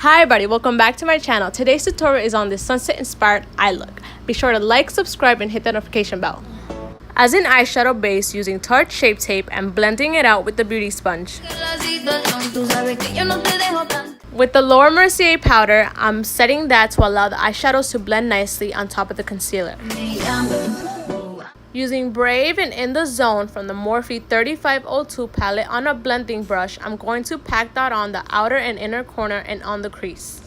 Hi everybody, welcome back to my channel. Today's tutorial is on this sunset inspired eye look. Be sure to like, subscribe, and hit the notification bell. As an eyeshadow base, using Tarte Shape Tape and blending it out with the beauty sponge. With the Laura Mercier powder, I'm setting that to allow the eyeshadows to blend nicely on top of the concealer. Using Brave and In the Zone from the Morphe 3502 palette on a blending brush, I'm going to pack that on the outer and inner corner and on the crease.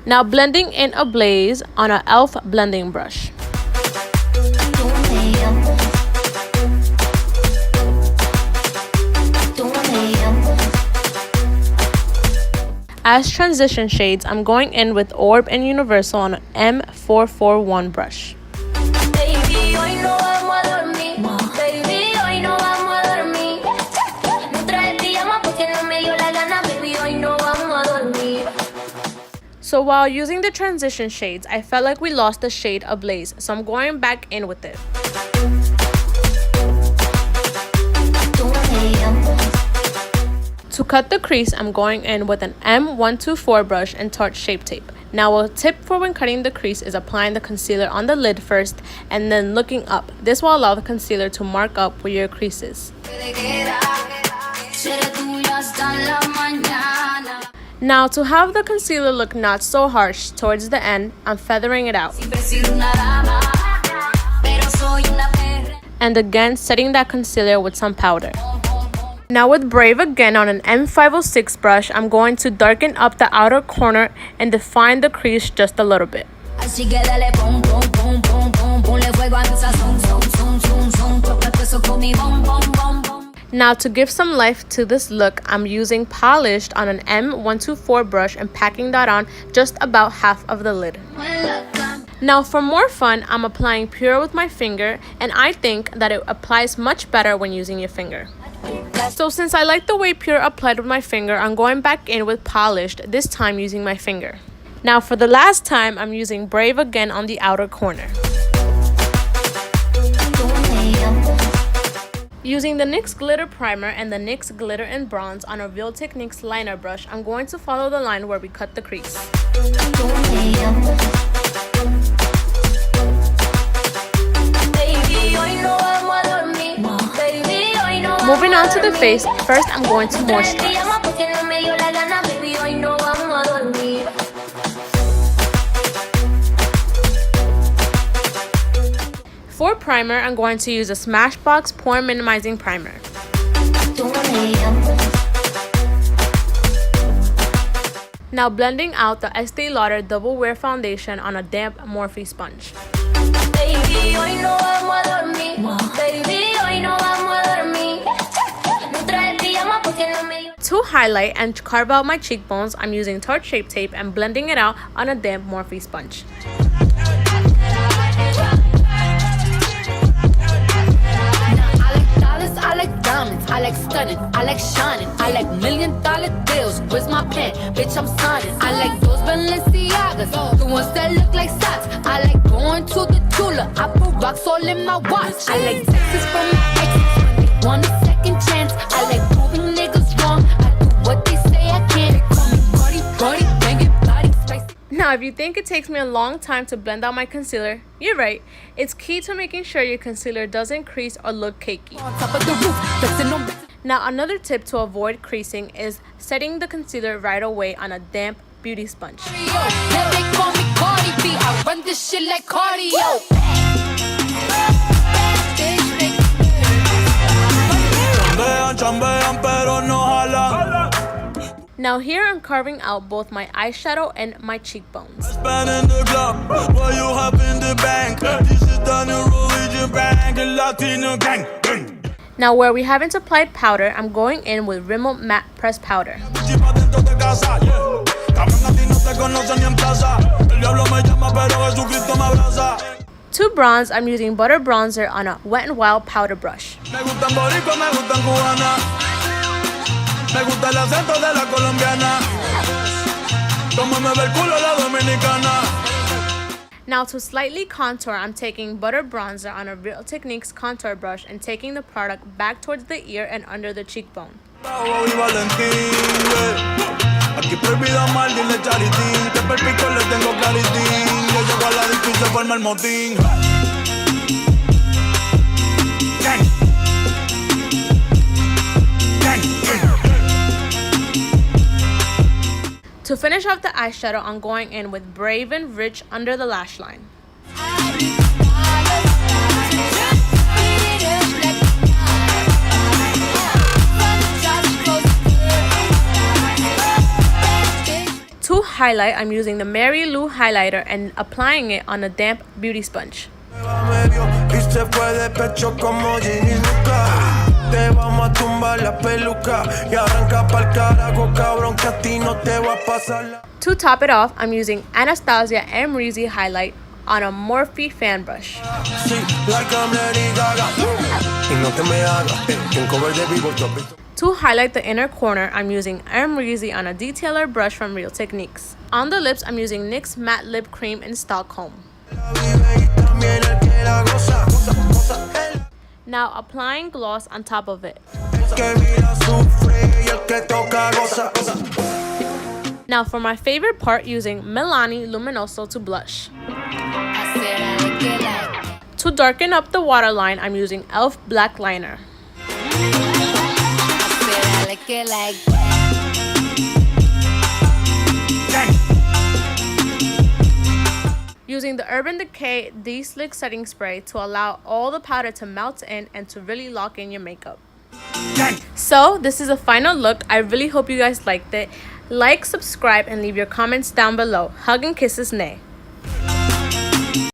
Now blending in a Blaze on a e.l.f. blending brush. As transition shades, I'm going in with Orb and Universal on an M441 brush. So while using the transition shades, I felt like we lost the shade Ablaze, so I'm going back in with it. To cut the crease, I'm going in with an M124 brush and Tarte Shape Tape. Now a tip for when cutting the crease is applying the concealer on the lid first and then looking up. This will allow the concealer to mark up where your crease is. Now to have the concealer look not so harsh towards the end, I'm feathering it out. And again, setting that concealer with some powder. Now with Brave again on an M506 brush, I'm going to darken up the outer corner and define the crease just a little bit. Now to give some life to this look, I'm using Polished on an M124 brush and packing that on just about half of the lid. Now for more fun, I'm applying Pure with my finger, and I think that it applies much better when using your finger. So since I like the way Pure applied with my finger, I'm going back in with Polished, this time using my finger. Now for the last time, I'm using Brave again on the outer corner. Using the NYX Glitter Primer and the NYX Glitter in Bronze on a Real Techniques liner brush, I'm going to follow the line where we cut the crease. Moving on to the face, first I'm going to moisturize. For primer, I'm going to use a Smashbox Pore Minimizing Primer. Now blending out the Estee Lauder Double Wear Foundation on a damp Morphe sponge. To highlight and carve out my cheekbones, I'm using Tarte Shape Tape and blending it out on a damp Morphe sponge. I like diamonds, I like stunning, I like shining, I like $1 million deals. Where's my pen? Bitch, I'm signing. I like those Balenciagas, the ones that look like socks. I like going to the Tula, I put rocks all in my watch. I like texts from my exes when they want a second chance. I like proving niggas wrong, I do what they say I can't. They call me Cardi, bang it, body spicy. Now, if you think it takes me a long time to blend out my concealer, you're right. It's key to making sure your concealer doesn't crease or look cakey. Now, another tip to avoid creasing is setting the concealer right away on a damp beauty sponge. Now here I'm carving out both my eyeshadow and my cheekbones. Now where we haven't applied powder, I'm going in with Rimmel Matte Press Powder. To bronze, I'm using Butter Bronzer on a Wet n Wild powder brush. Now to slightly contour, I'm taking Butter Bronzer on a Real Techniques contour brush and taking the product back towards the ear and under the cheekbone. Aquí prohibido mal, dile charity. Te perpico, le tengo clarity. Yo llego a la disco se forma el motín. Gang. To finish off the eyeshadow, I'm going in with Brave and Rich under the lash line. To highlight, I'm using the Mary Lou highlighter and applying it on a damp beauty sponge. To top it off, I'm using Anastasia M. Reezy highlight on a Morphe fan brush. To highlight the inner corner, I'm using M. Reezy on a detailer brush from Real Techniques. On the lips, I'm using NYX Matte Lip Cream in Stockholm. Now applying gloss on top of it. Now for my favorite part, using Milani Luminoso to blush. To darken up the waterline, I'm using e.l.f. Black Liner. Using the Urban Decay De-Slick Setting Spray to allow all the powder to melt in and to really lock in your makeup. So this is a final look. I really hope you guys liked it. Like, subscribe, and leave your comments down below. Hug and kisses, Naee.